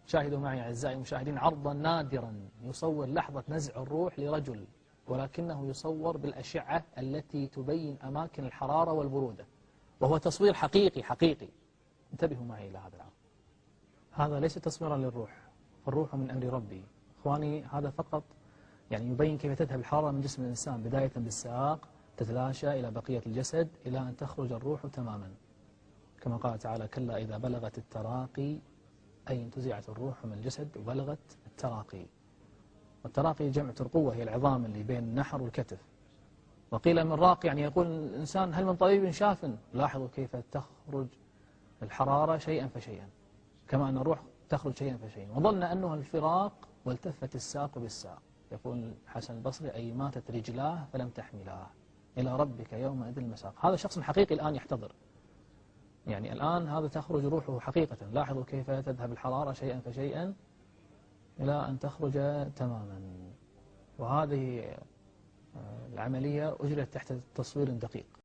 شاهدوا معي أعزائي المشاهدين عرضا نادرا يصور لحظة نزع الروح لرجل، ولكنه يصور بالأشعة التي تبين أماكن الحرارة والبرودة، وهو تصوير حقيقي. انتبهوا معي إلى هذا الأمر. هذا ليس تصويرا للروح، الروح من أمر ربي. إخواني هذا فقط يعني يبين كيف تذهب الحرارة من جسم الإنسان، بداية بالساق تتلاشى إلى بقية الجسد إلى أن تخرج الروح تماما، كما قال تعالى: كلا إذا بلغت التراقي، أي انتزعت الروح من الجسد وبلغت التراقي. والتراقي جمع ترقوة، هي العظام اللي بين النحر والكتف. وقيل من راق يعني يقول الإنسان: هل من طبيب شاف؟ لاحظوا كيف تخرج الحرارة شيئا فشيئا، كما أن الروح تخرج شيئا فشيئا. وظن أنه الفراق والتفت الساق بالساق. يقول الحسن البصري: أي ماتت رجلاه فلم تحملاه إلى ربك يومئذ المساق. هذا شخص حقيقي الآن يحتضر، يعني الآن هذا تخرج روحه حقيقة. لاحظوا كيف تذهب الحرارة شيئا فشيئا إلى أن تخرج تماما. وهذه العملية أجرت تحت تصوير دقيق.